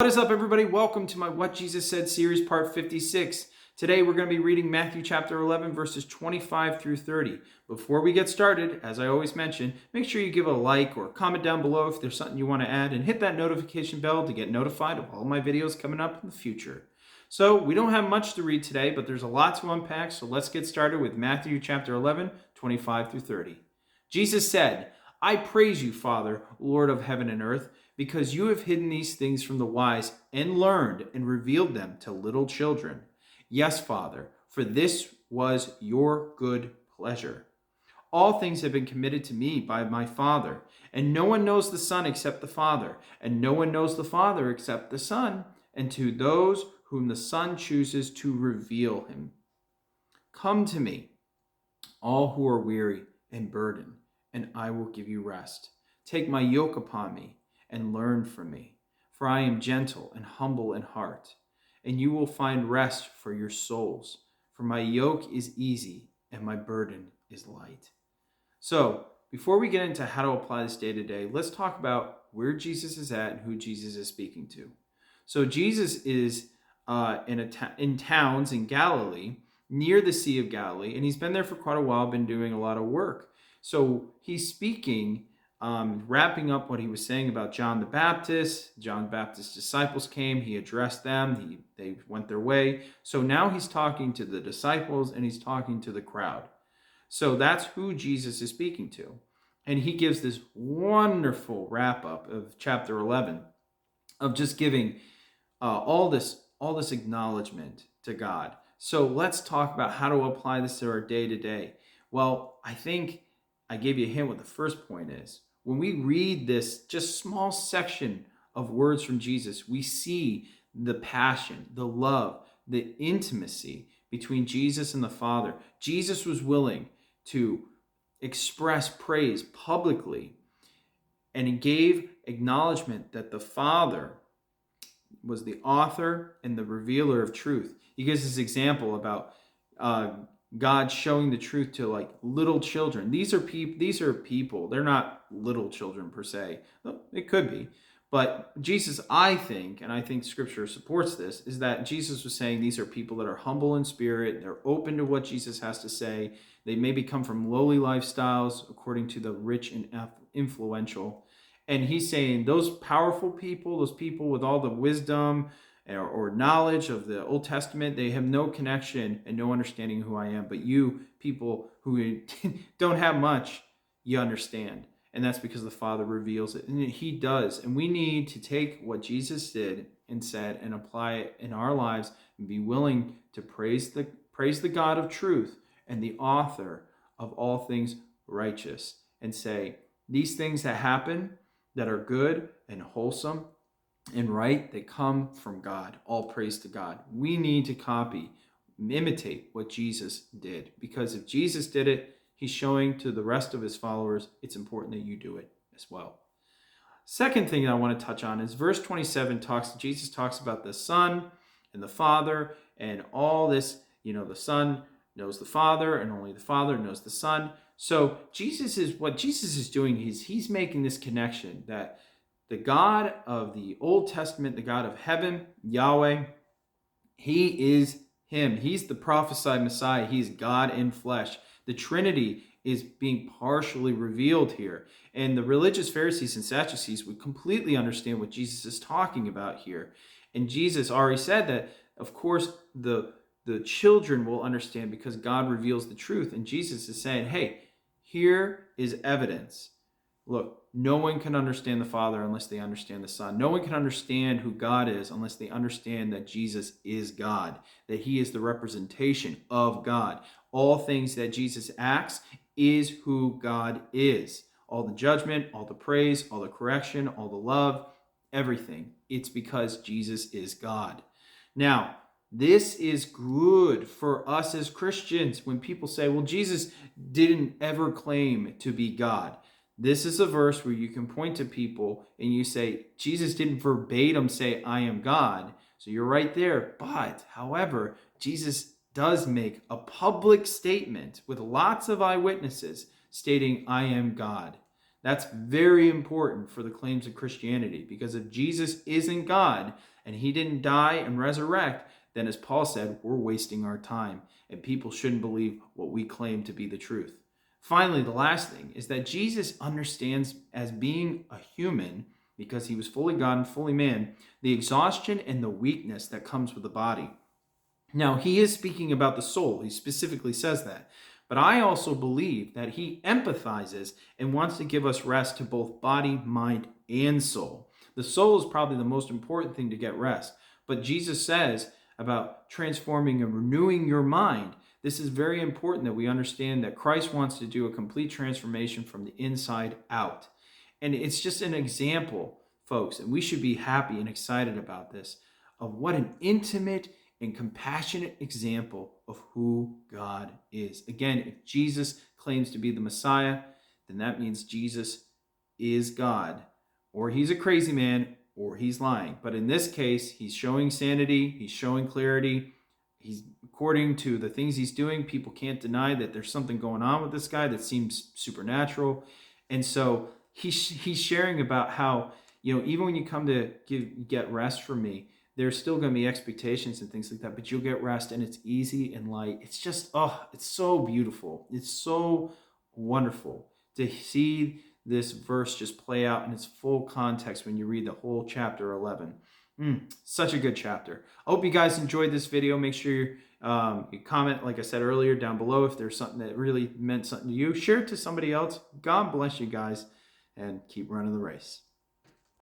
What is up, everybody? Welcome to my What Jesus Said series, part 56. Today, we're going to be reading Matthew chapter 11, verses 25 through 30. Before we get started, as I always mention, make sure you give a like or comment down below if there's something you want to add, and hit that notification bell to get notified of all my videos coming up in the future. So, we don't have much to read today, but there's a lot to unpack, so let's get started with Matthew chapter 11, 25 through 30. Jesus said, "I praise you, Father, Lord of heaven and earth, because you have hidden these things from the wise and learned and revealed them to little children. Yes, Father, for this was your good pleasure. All things have been committed to me by my Father, and no one knows the Son except the Father, and no one knows the Father except the Son, and to those whom the Son chooses to reveal him. Come to me, all who are weary and burdened, and I will give you rest. Take my yoke upon me and learn from me, for I am gentle and humble in heart, and you will find rest for your souls. For my yoke is easy and my burden is light." So, before we get into how to apply this day to day, let's talk about where Jesus is at and who Jesus is speaking to. So, Jesus is in towns in Galilee, near the Sea of Galilee, and he's been there for quite a while, been doing a lot of work. So, he's speaking, wrapping up what he was saying about John the Baptist. John the Baptist's disciples came, he addressed them, they went their way. So now he's talking to the disciples and he's talking to the crowd. So that's who Jesus is speaking to. And he gives this wonderful wrap up of chapter 11 of just giving all this acknowledgement to God. So let's talk about how to apply this to our day to day. Well, I think I gave you a hint what the first point is. When we read this just small section of words from Jesus, we see the passion, the love, the intimacy between Jesus and the Father. Jesus was willing to express praise publicly, and he gave acknowledgement that the Father was the author and the revealer of truth. He gives this example about God showing the truth to like little children. These are people. They're not little children per se. It could be. But Jesus, I think Scripture supports this, is that Jesus was saying these are people that are humble in spirit. They're open to what Jesus has to say. They maybe come from lowly lifestyles, according to the rich and influential. And he's saying those powerful people, those people with all the wisdom or knowledge of the Old Testament, they have no connection and no understanding of who I am. But you people who don't have much, you understand. And that's because the Father reveals it. And he does. And we need to take what Jesus did and said and apply it in our lives and be willing to praise the God of truth and the author of all things righteous, and say, these things that happen that are good and wholesome and right, they come from God. All praise to God. We need to imitate what Jesus did, because if Jesus did it, he's showing to the rest of his followers it's important that you do it as well. Second thing that I want to touch on is verse 27 Jesus talks about the Son and the Father and all this, the Son knows the Father and only the Father knows the Son. So what Jesus is doing is he's making this connection that the God of the Old Testament, the God of heaven, Yahweh, he is him. He's the prophesied Messiah. He's God in flesh. The Trinity is being partially revealed here. And the religious Pharisees and Sadducees would completely understand what Jesus is talking about here. And Jesus already said that, of course, the children will understand because God reveals the truth. And Jesus is saying, hey, here is evidence. Look, no one can understand the Father unless they understand the Son. No one can understand who God is unless they understand that Jesus is God, that he is the representation of God. All things that Jesus acts is who God is. All the judgment, all the praise, all the correction, all the love, everything. It's because Jesus is God. Now, this is good for us as Christians when people say, well, Jesus didn't ever claim to be God. This is a verse where you can point to people and you say, Jesus didn't verbatim say, I am God. So you're right there. But, however, Jesus does make a public statement with lots of eyewitnesses stating, I am God. That's very important for the claims of Christianity, because if Jesus isn't God and he didn't die and resurrect, then as Paul said, we're wasting our time and people shouldn't believe what we claim to be the truth. Finally, the last thing is that Jesus understands, as being a human, because he was fully God and fully man, the exhaustion and the weakness that comes with the body. Now, he is speaking about the soul. He specifically says that. But I also believe that he empathizes and wants to give us rest to both body, mind, and soul. The soul is probably the most important thing to get rest. But Jesus says about transforming and renewing your mind. This is very important that we understand that Christ wants to do a complete transformation from the inside out. And it's just an example, folks, and we should be happy and excited about this, of what an intimate and compassionate example of who God is. Again, if Jesus claims to be the Messiah, then that means Jesus is God, or he's a crazy man, or he's lying. But in this case, he's showing sanity, he's showing clarity. He's, according to the things he's doing, people can't deny that there's something going on with this guy that seems supernatural. And so he's sharing about how, even when you come to get rest from me, there's still going to be expectations and things like that, but you'll get rest and it's easy and light. It's just, it's so beautiful. It's so wonderful to see this verse just play out in its full context when you read the whole chapter 11. Such a good chapter. I hope you guys enjoyed this video. Make sure you comment, like I said earlier, down below if there's something that really meant something to you. Share it to somebody else. God bless you guys, and keep running the race.